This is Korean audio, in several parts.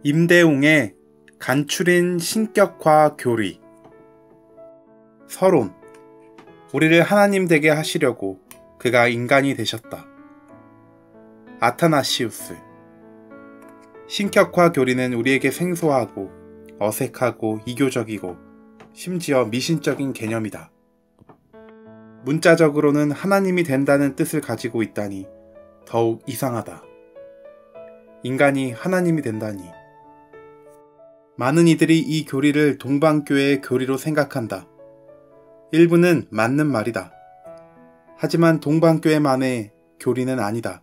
임대웅의 간추린 신격화 교리. 서론. 우리를 하나님 되게 하시려고 그가 인간이 되셨다. 아타나시우스. 신격화 교리는 우리에게 생소하고 어색하고 이교적이고 심지어 미신적인 개념이다. 문자적으로는 하나님이 된다는 뜻을 가지고 있다니 더욱 이상하다. 인간이 하나님이 된다니. 많은 이들이 이 교리를 동방교회의 교리로 생각한다. 일부는 맞는 말이다. 하지만 동방교회만의 교리는 아니다.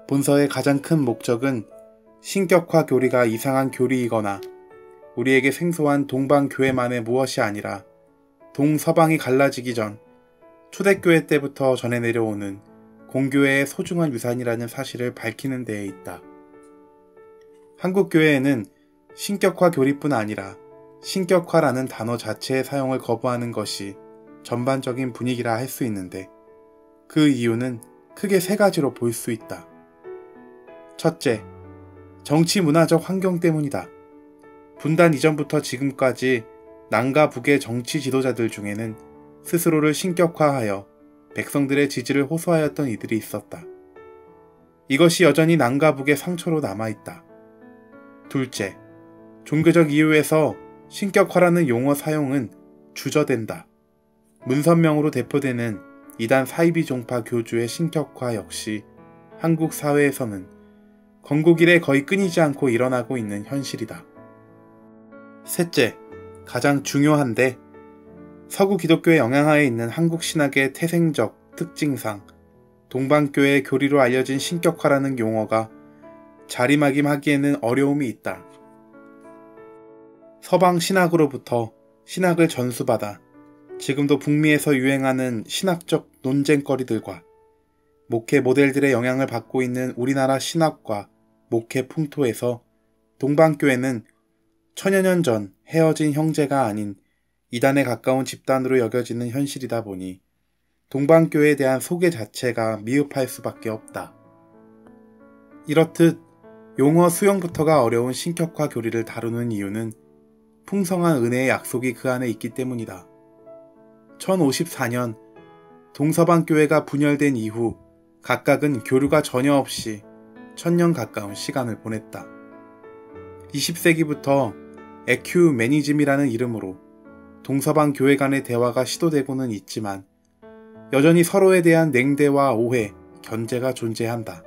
본서의 가장 큰 목적은 신격화 교리가 이상한 교리이거나 우리에게 생소한 동방교회만의 무엇이 아니라 동서방이 갈라지기 전 초대교회 때부터 전해 내려오는 공교회의 소중한 유산이라는 사실을 밝히는 데에 있다. 한국교회에는 신격화 교리뿐 아니라 신격화라는 단어 자체의 사용을 거부하는 것이 전반적인 분위기라 할 수 있는데 그 이유는 크게 세 가지로 볼 수 있다. 첫째, 정치 문화적 환경 때문이다. 분단 이전부터 지금까지 남과 북의 정치 지도자들 중에는 스스로를 신격화하여 백성들의 지지를 호소하였던 이들이 있었다. 이것이 여전히 남과 북의 상처로 남아있다. 둘째, 종교적 이유에서 신격화라는 용어 사용은 주저된다. 문선명으로 대표되는 이단 사이비 종파 교주의 신격화 역시 한국 사회에서는 건국 이래 거의 끊이지 않고 일어나고 있는 현실이다. 셋째, 가장 중요한데 서구 기독교의 영향하에 있는 한국 신학의 태생적 특징상 동방교회의 교리로 알려진 신격화라는 용어가 자리매김하기에는 어려움이 있다. 서방 신학으로부터 신학을 전수받아 지금도 북미에서 유행하는 신학적 논쟁거리들과 목회 모델들의 영향을 받고 있는 우리나라 신학과 목회 풍토에서 동방교회는 천여 년 전 헤어진 형제가 아닌 이단에 가까운 집단으로 여겨지는 현실이다 보니 동방교회에 대한 소개 자체가 미흡할 수밖에 없다. 이렇듯 용어 수용부터가 어려운 신격화 교리를 다루는 이유는 풍성한 은혜의 약속이 그 안에 있기 때문이다. 1054년 동서방교회가 분열된 이후 각각은 교류가 전혀 없이 1000년 가까운 시간을 보냈다. 20세기부터 에큐메니즘이라는 이름으로 동서방 교회 간의 대화가 시도되고는 있지만 여전히 서로에 대한 냉대와 오해, 견제가 존재한다.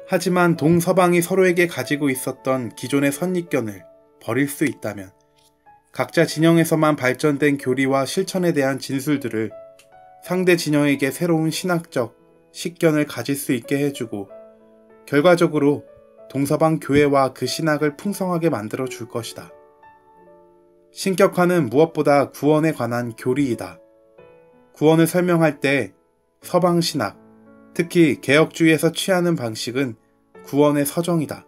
하지만 동서방이 서로에게 가지고 있었던 기존의 선입견을 버릴 수 있다면 각자 진영에서만 발전된 교리와 실천에 대한 진술들을 상대 진영에게 새로운 신학적 식견을 가질 수 있게 해주고 결과적으로 동서방 교회와 그 신학을 풍성하게 만들어 줄 것이다. 신격화는 무엇보다 구원에 관한 교리이다. 구원을 설명할 때 서방 신학, 특히 개혁주의에서 취하는 방식은 구원의 서정이다.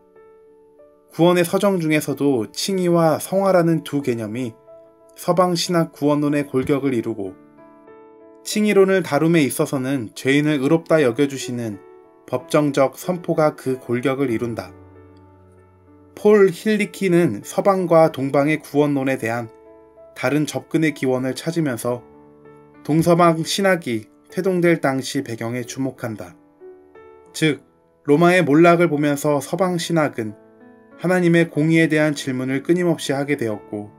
구원의 서정 중에서도 칭의와 성화라는 두 개념이 서방 신학 구원론의 골격을 이루고 칭의론을 다룸에 있어서는 죄인을 의롭다 여겨주시는 법정적 선포가 그 골격을 이룬다. 폴 힐리키는 서방과 동방의 구원론에 대한 다른 접근의 기원을 찾으면서 동서방 신학이 태동될 당시 배경에 주목한다. 즉, 로마의 몰락을 보면서 서방 신학은 하나님의 공의에 대한 질문을 끊임없이 하게 되었고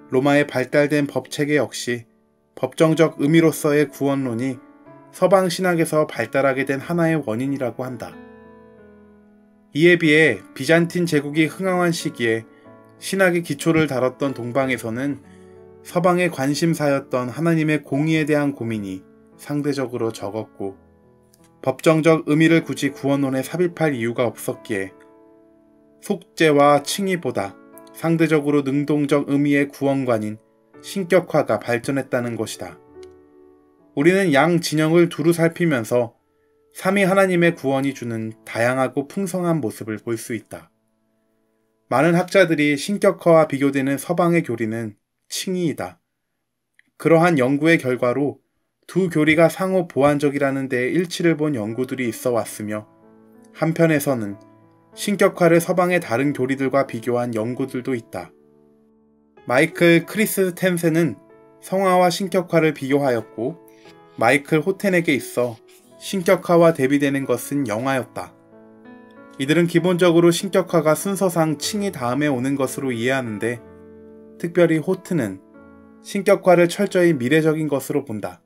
로마의 발달된 법체계 역시 법정적 의미로서의 구원론이 서방 신학에서 발달하게 된 하나의 원인이라고 한다. 이에 비해 비잔틴 제국이 흥황한 시기에 신학의 기초를 다뤘던 동방에서는 서방의 관심사였던 하나님의 공의에 대한 고민이 상대적으로 적었고 법정적 의미를 굳이 구원론에 삽입할 이유가 없었기에 속죄와 칭의보다 상대적으로 능동적 의미의 구원관인 신격화가 발전했다는 것이다. 우리는 양 진영을 두루 살피면서 삼위 하나님의 구원이 주는 다양하고 풍성한 모습을 볼 수 있다. 많은 학자들이 신격화와 비교되는 서방의 교리는 칭의이다. 그러한 연구의 결과로 두 교리가 상호 보완적이라는 데에 일치를 본 연구들이 있어 왔으며 한편에서는 신격화를 서방의 다른 교리들과 비교한 연구들도 있다. 마이클 크리스텐센은 성화와 신격화를 비교하였고, 마이클 호텐에게 있어 신격화와 대비되는 것은 영화였다. 이들은 기본적으로 신격화가 순서상 칭이 다음에 오는 것으로 이해하는데, 특별히 호튼은 신격화를 철저히 미래적인 것으로 본다.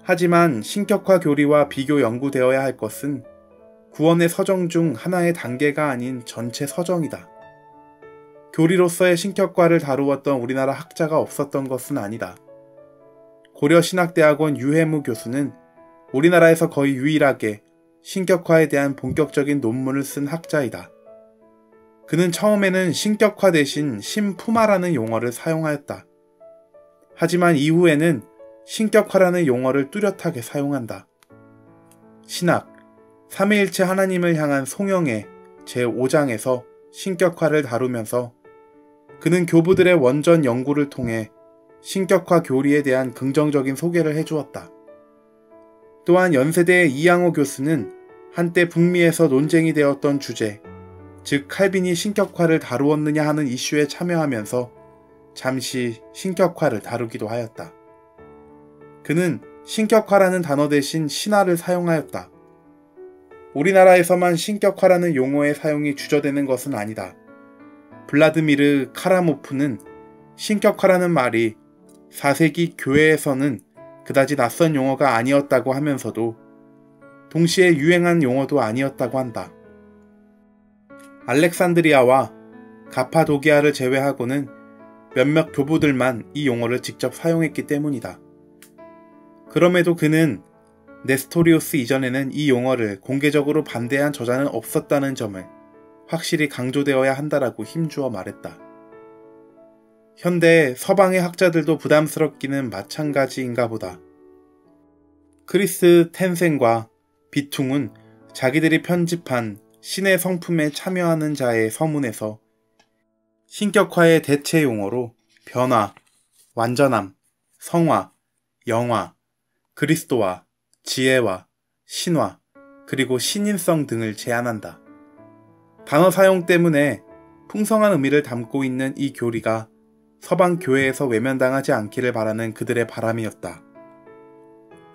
하지만 신격화 교리와 비교 연구되어야 할 것은 구원의 서정 중 하나의 단계가 아닌 전체 서정이다. 교리로서의 신격화를 다루었던 우리나라 학자가 없었던 것은 아니다. 고려신학대학원 유해무 교수는 우리나라에서 거의 유일하게 신격화에 대한 본격적인 논문을 쓴 학자이다. 그는 처음에는 신격화 대신 신푸마라는 용어를 사용하였다. 하지만 이후에는 신격화라는 용어를 뚜렷하게 사용한다. 신학, 삼위일체 하나님을 향한 송영의 제5장에서 신격화를 다루면서 그는 교부들의 원전 연구를 통해 신격화 교리에 대한 긍정적인 소개를 해주었다. 또한 연세대의 이양호 교수는 한때 북미에서 논쟁이 되었던 주제, 즉 칼빈이 신격화를 다루었느냐 하는 이슈에 참여하면서 잠시 신격화를 다루기도 하였다. 그는 신격화라는 단어 대신 신화를 사용하였다. 우리나라에서만 신격화라는 용어의 사용이 주저되는 것은 아니다. 블라드미르 카라모프는 신격화라는 말이 4세기 교회에서는 그다지 낯선 용어가 아니었다고 하면서도 동시에 유행한 용어도 아니었다고 한다. 알렉산드리아와 가파도기아를 제외하고는 몇몇 교부들만 이 용어를 직접 사용했기 때문이다. 그럼에도 그는 네스토리우스 이전에는 이 용어를 공개적으로 반대한 저자는 없었다는 점을 확실히 강조되어야 한다라고 힘주어 말했다. 현대 서방의 학자들도 부담스럽기는 마찬가지인가 보다. 크리스텐센과 비퉁은 자기들이 편집한 신의 성품에 참여하는 자의 서문에서 신격화의 대체 용어로 변화, 완전함, 성화, 영화, 그리스도화, 지혜화, 신화, 그리고 신인성 등을 제안한다. 단어 사용 때문에 풍성한 의미를 담고 있는 이 교리가 서방 교회에서 외면당하지 않기를 바라는 그들의 바람이었다.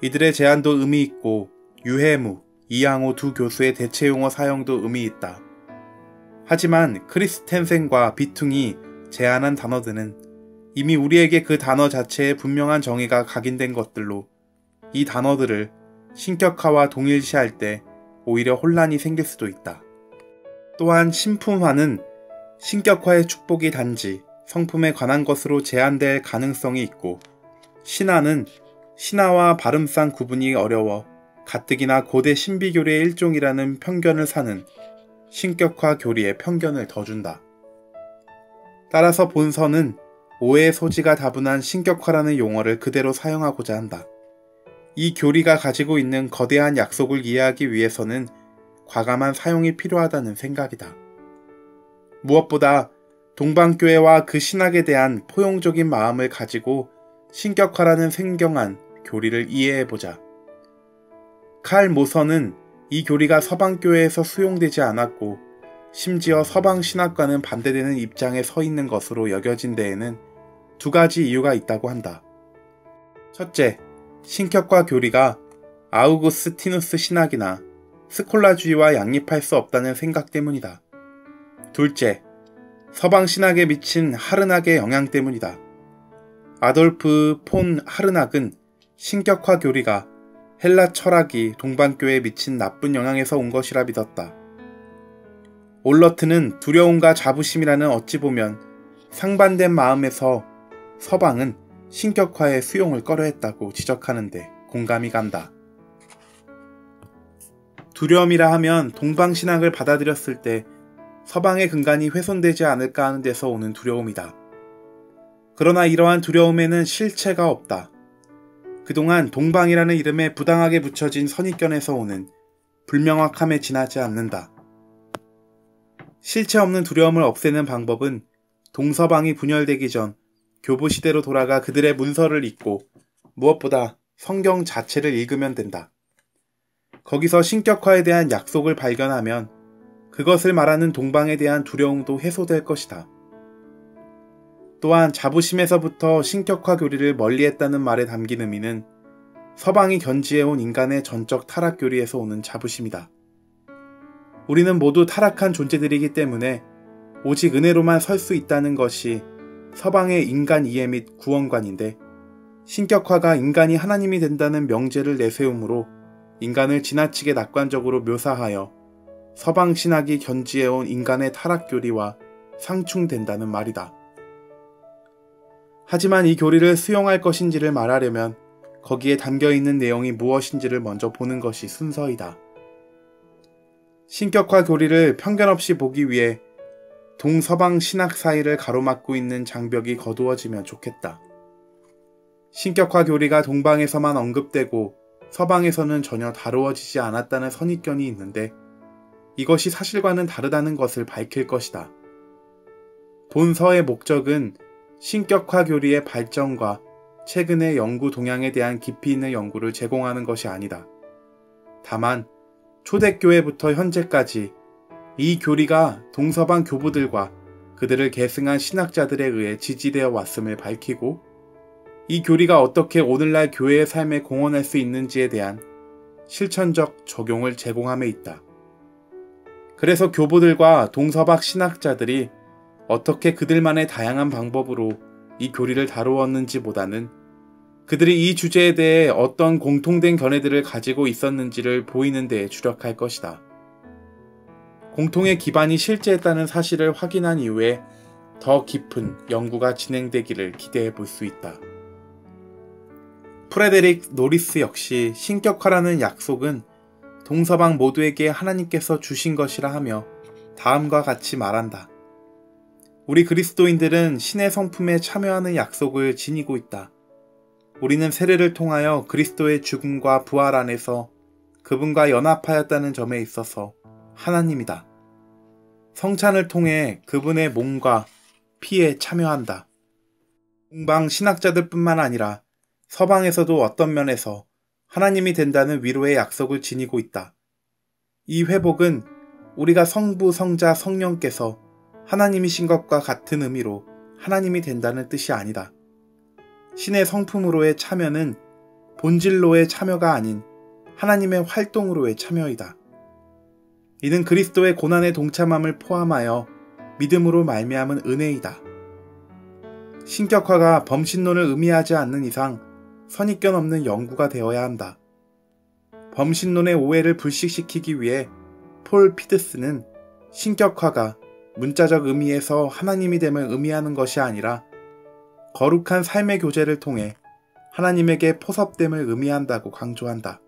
이들의 제안도 의미 있고 유해무, 이양호 두 교수의 대체 용어 사용도 의미 있다. 하지만 크리스텐센과 비퉁이 제안한 단어들은 이미 우리에게 그 단어 자체의 분명한 정의가 각인된 것들로 이 단어들을 신격화와 동일시할 때 오히려 혼란이 생길 수도 있다. 또한 신품화는 신격화의 축복이 단지 성품에 관한 것으로 제한될 가능성이 있고, 신화는 신화와 발음상 구분이 어려워 가뜩이나 고대 신비교리의 일종이라는 편견을 사는 신격화 교리에 편견을 더 준다. 따라서 본서는 오해의 소지가 다분한 신격화라는 용어를 그대로 사용하고자 한다. 이 교리가 가지고 있는 거대한 약속을 이해하기 위해서는 과감한 사용이 필요하다는 생각이다. 무엇보다 동방교회와 그 신학에 대한 포용적인 마음을 가지고 신격화라는 생경한 교리를 이해해보자. 칼 모서는 이 교리가 서방교회에서 수용되지 않았고 심지어 서방 신학과는 반대되는 입장에 서 있는 것으로 여겨진 데에는 두 가지 이유가 있다고 한다. 첫째, 신격화 교리가 아우구스티누스 신학이나 스콜라주의와 양립할 수 없다는 생각 때문이다. 둘째, 서방 신학에 미친 하르낙의 영향 때문이다. 아돌프 폰 하르낙은 신격화 교리가 헬라 철학이 동방교회에 미친 나쁜 영향에서 온 것이라 믿었다. 올러트는 두려움과 자부심이라는 어찌 보면 상반된 마음에서 서방은 신격화의 수용을 꺼려했다고 지적하는데 공감이 간다. 두려움이라 하면 동방신학을 받아들였을 때 서방의 근간이 훼손되지 않을까 하는 데서 오는 두려움이다. 그러나 이러한 두려움에는 실체가 없다. 그동안 동방이라는 이름에 부당하게 붙여진 선입견에서 오는 불명확함에 지나지 않는다. 실체 없는 두려움을 없애는 방법은 동서방이 분열되기 전 교부시대로 돌아가 그들의 문서를 읽고 무엇보다 성경 자체를 읽으면 된다. 거기서 신격화에 대한 약속을 발견하면 그것을 말하는 동방에 대한 두려움도 해소될 것이다. 또한 자부심에서부터 신격화 교리를 멀리했다는 말에 담긴 의미는 서방이 견지해온 인간의 전적 타락 교리에서 오는 자부심이다. 우리는 모두 타락한 존재들이기 때문에 오직 은혜로만 설 수 있다는 것이 서방의 인간 이해 및 구원관인데, 신격화가 인간이 하나님이 된다는 명제를 내세우므로 인간을 지나치게 낙관적으로 묘사하여 서방 신학이 견지해온 인간의 타락 교리와 상충된다는 말이다. 하지만 이 교리를 수용할 것인지를 말하려면 거기에 담겨있는 내용이 무엇인지를 먼저 보는 것이 순서이다. 신격화 교리를 편견 없이 보기 위해 동서방 신학 사이를 가로막고 있는 장벽이 거두어지면 좋겠다. 신격화 교리가 동방에서만 언급되고 서방에서는 전혀 다루어지지 않았다는 선입견이 있는데, 이것이 사실과는 다르다는 것을 밝힐 것이다. 본서의 목적은 신격화 교리의 발전과 최근의 연구 동향에 대한 깊이 있는 연구를 제공하는 것이 아니다. 다만 초대교회부터 현재까지 이 교리가 동서방 교부들과 그들을 계승한 신학자들에 의해 지지되어 왔음을 밝히고, 이 교리가 어떻게 오늘날 교회의 삶에 공헌할 수 있는지에 대한 실천적 적용을 제공함에 있다. 그래서 교부들과 동서방 신학자들이 어떻게 그들만의 다양한 방법으로 이 교리를 다루었는지보다는 그들이 이 주제에 대해 어떤 공통된 견해들을 가지고 있었는지를 보이는 데에 주력할 것이다. 공통의 기반이 실제했다는 사실을 확인한 이후에 더 깊은 연구가 진행되기를 기대해 볼 수 있다. 프레데릭 노리스 역시 신격화라는 약속은 동서방 모두에게 하나님께서 주신 것이라 하며 다음과 같이 말한다. 우리 그리스도인들은 신의 성품에 참여하는 약속을 지니고 있다. 우리는 세례를 통하여 그리스도의 죽음과 부활 안에서 그분과 연합하였다는 점에 있어서 하나님이다. 성찬을 통해 그분의 몸과 피에 참여한다. 동방 신학자들 뿐만 아니라 서방에서도 어떤 면에서 하나님이 된다는 위로의 약속을 지니고 있다. 이 회복은 우리가 성부, 성자, 성령께서 하나님이신 것과 같은 의미로 하나님이 된다는 뜻이 아니다. 신의 성품으로의 참여는 본질로의 참여가 아닌 하나님의 활동으로의 참여이다. 이는 그리스도의 고난에 동참함을 포함하여 믿음으로 말미암은 은혜이다. 신격화가 범신론을 의미하지 않는 이상 선입견 없는 연구가 되어야 한다. 범신론의 오해를 불식시키기 위해 폴 피드스는 신격화가 문자적 의미에서 하나님이 됨을 의미하는 것이 아니라 거룩한 삶의 교제를 통해 하나님에게 포섭됨을 의미한다고 강조한다.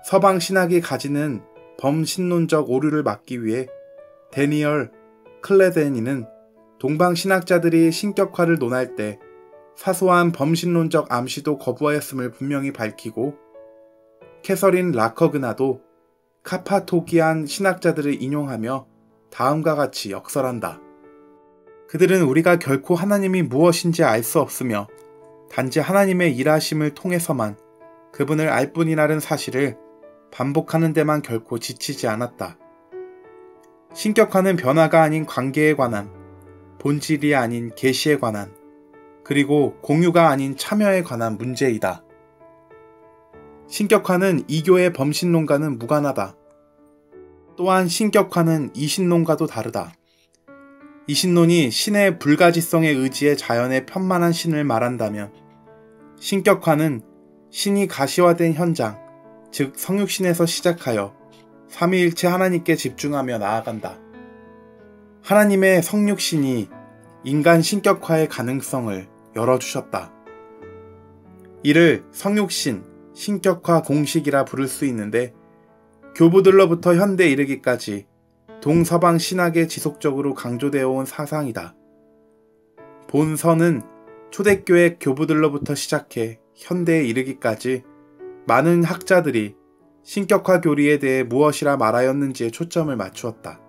서방 신학이 가지는 범신론적 오류를 막기 위해 데니얼 클레데니는 동방 신학자들이 신격화를 논할 때 사소한 범신론적 암시도 거부하였음을 분명히 밝히고, 캐서린 라커그나도 카파토키안 신학자들을 인용하며 다음과 같이 역설한다. 그들은 우리가 결코 하나님이 무엇인지 알 수 없으며 단지 하나님의 일하심을 통해서만 그분을 알 뿐이라는 사실을 반복하는 데만 결코 지치지 않았다. 신격화는 변화가 아닌 관계에 관한, 본질이 아닌 계시에 관한, 그리고 공유가 아닌 참여에 관한 문제이다. 신격화는 이교의 범신론과는 무관하다. 또한 신격화는 이신론과도 다르다. 이신론이 신의 불가지성에 의지해 자연의 편만한 신을 말한다면, 신격화는 신이 가시화된 현장, 즉 성육신에서 시작하여 삼위일체 하나님께 집중하며 나아간다. 하나님의 성육신이 인간 신격화의 가능성을 열어주셨다. 이를 성육신, 신격화 공식이라 부를 수 있는데, 교부들로부터 현대에 이르기까지 동서방 신학에 지속적으로 강조되어 온 사상이다. 본서는 초대교회 교부들로부터 시작해 현대에 이르기까지 많은 학자들이 신격화 교리에 대해 무엇이라 말하였는지에 초점을 맞추었다.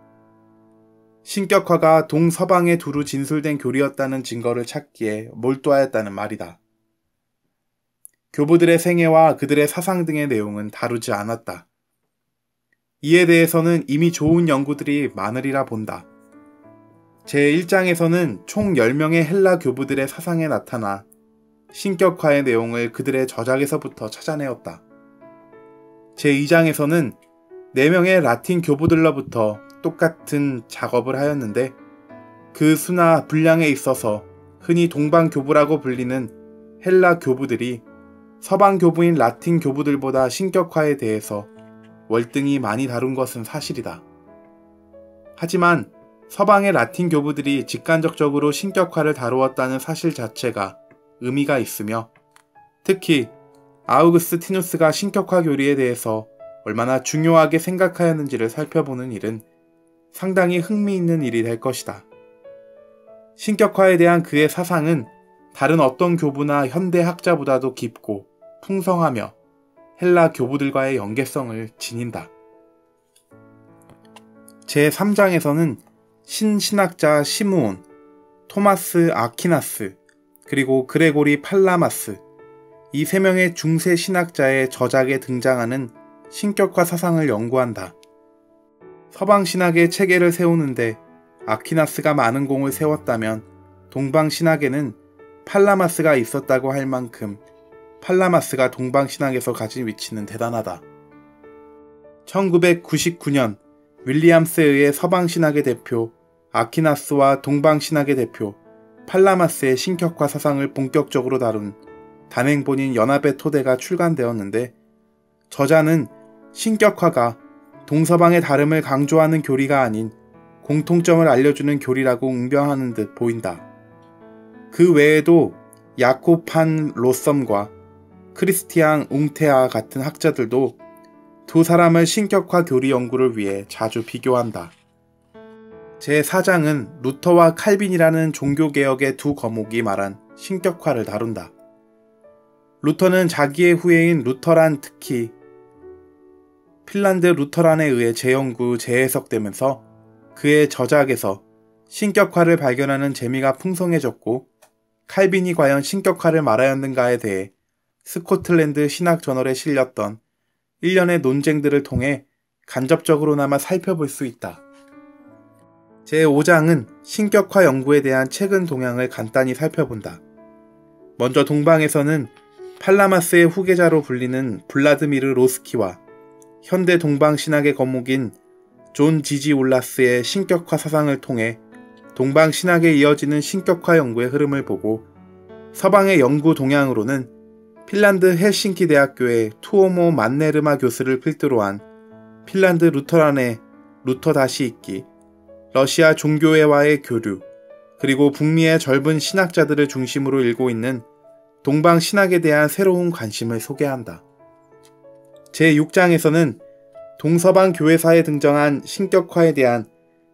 신격화가 동서방에 두루 진술된 교리였다는 증거를 찾기에 몰두하였다는 말이다. 교부들의 생애와 그들의 사상 등의 내용은 다루지 않았다. 이에 대해서는 이미 좋은 연구들이 많으리라 본다. 제1장에서는 총 10명의 헬라 교부들의 사상에 나타나 신격화의 내용을 그들의 저작에서부터 찾아내었다. 제2장에서는 4명의 라틴 교부들로부터 똑같은 작업을 하였는데 그 수나 분량에 있어서 흔히 동방 교부라고 불리는 헬라 교부들이 서방 교부인 라틴 교부들보다 신격화에 대해서 월등히 많이 다룬 것은 사실이다. 하지만 서방의 라틴 교부들이 직간접적으로 신격화를 다루었다는 사실 자체가 의미가 있으며 특히 아우구스티누스가 신격화 교리에 대해서 얼마나 중요하게 생각하였는지를 살펴보는 일은 상당히 흥미있는 일이 될 것이다. 신격화에 대한 그의 사상은 다른 어떤 교부나 현대 학자보다도 깊고 풍성하며 헬라 교부들과의 연계성을 지닌다. 제3장에서는 신신학자 시므온, 토마스 아퀴나스, 그리고 그레고리 팔라마스, 이 3명의 중세 신학자의 저작에 등장하는 신격화 사상을 연구한다. 서방 신학의 체계를 세우는데 아퀴나스가 많은 공을 세웠다면 동방 신학에는 팔라마스가 있었다고 할 만큼 팔라마스가 동방 신학에서 가진 위치는 대단하다. 1999년 윌리엄스에 의해 서방 신학의 대표 아퀴나스와 동방 신학의 대표 팔라마스의 신격화 사상을 본격적으로 다룬 단행본인 연합의 토대가 출간되었는데 저자는 신격화가 동서방의 다름을 강조하는 교리가 아닌 공통점을 알려주는 교리라고 응병하는 듯 보인다. 그 외에도 야콥 판 로썸과 크리스티앙 웅테아 같은 학자들도 두 사람을 신격화 교리 연구를 위해 자주 비교한다. 제4장은 루터와 칼빈이라는 종교개혁의 두 거목이 말한 신격화를 다룬다. 루터는 자기의 후예인 루터란 특히 핀란드 루터란에 의해 재연구, 재해석되면서 그의 저작에서 신격화를 발견하는 재미가 풍성해졌고 칼빈이 과연 신격화를 말하였는가에 대해 스코틀랜드 신학저널에 실렸던 일련의 논쟁들을 통해 간접적으로나마 살펴볼 수 있다. 제5장은 신격화 연구에 대한 최근 동향을 간단히 살펴본다. 먼저 동방에서는 팔라마스의 후계자로 불리는 블라드미르 로스키와 현대 동방신학의 거목인 존 지지올라스의 신격화 사상을 통해 동방신학에 이어지는 신격화 연구의 흐름을 보고 서방의 연구 동향으로는 핀란드 헬싱키 대학교의 투오모 만네르마 교수를 필두로 한 핀란드 루터란의 루터 다시 읽기, 러시아 종교회와의 교류, 그리고 북미의 젊은 신학자들을 중심으로 일고 있는 동방 신학에 대한 새로운 관심을 소개한다. 제6장에서는 동서방 교회사에 등장한 신격화에 대한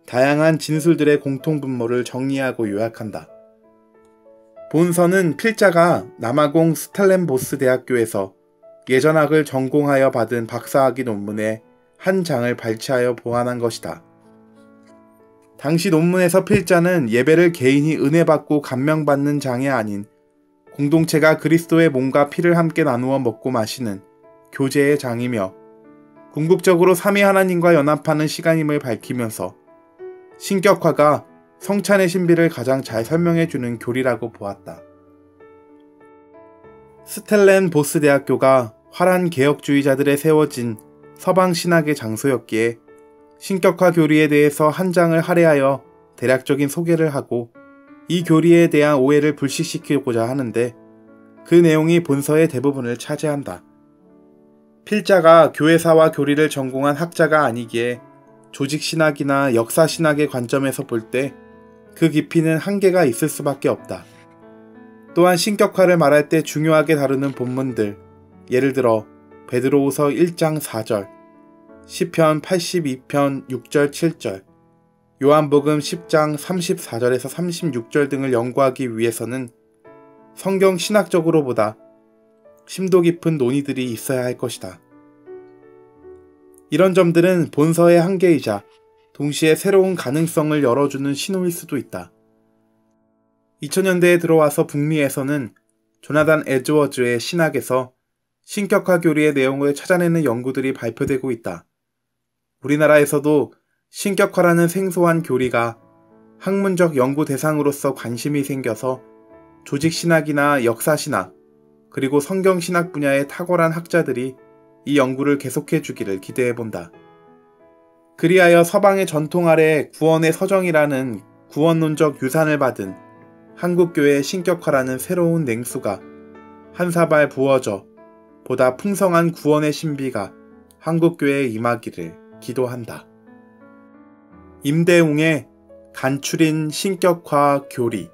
다양한 진술들의 공통분모를 정리하고 요약한다. 본서는 필자가 남아공 스텔렌보스 대학교에서 예전학을 전공하여 받은 박사학위 논문의 한 장을 발췌하여 보완한 것이다. 당시 논문에서 필자는 예배를 개인이 은혜받고 감명받는 장이 아닌 공동체가 그리스도의 몸과 피를 함께 나누어 먹고 마시는 교제의 장이며 궁극적으로 삼위 하나님과 연합하는 시간임을 밝히면서 신격화가 성찬의 신비를 가장 잘 설명해주는 교리라고 보았다. 스텔렌보스 대학교가 화란 개혁주의자들에 세워진 서방 신학의 장소였기에 신격화 교리에 대해서 한 장을 할애하여 대략적인 소개를 하고 이 교리에 대한 오해를 불식시키고자 하는데 그 내용이 본서의 대부분을 차지한다. 필자가 교회사와 교리를 전공한 학자가 아니기에 조직신학이나 역사신학의 관점에서 볼 때 그 깊이는 한계가 있을 수밖에 없다. 또한 신격화를 말할 때 중요하게 다루는 본문들, 예를 들어 베드로후서 1장 4절, 시편 82편 6절 7절, 요한복음 10장 34절에서 36절 등을 연구하기 위해서는 성경 신학적으로보다 심도 깊은 논의들이 있어야 할 것이다. 이런 점들은 본서의 한계이자 동시에 새로운 가능성을 열어주는 신호일 수도 있다. 2000년대에 들어와서 북미에서는 조나단 에드워즈의 신학에서 신격화 교리의 내용을 찾아내는 연구들이 발표되고 있다. 우리나라에서도 신격화라는 생소한 교리가 학문적 연구 대상으로서 관심이 생겨서 조직신학이나 역사신학, 그리고 성경신학 분야의 탁월한 학자들이 이 연구를 계속해 주기를 기대해 본다. 그리하여 서방의 전통 아래 구원의 서정이라는 구원론적 유산을 받은 한국교회의 신격화라는 새로운 냉수가 한 사발 부어져 보다 풍성한 구원의 신비가 한국교회에 임하기를 기도한다. 임대웅의 간추린 신격화 교리.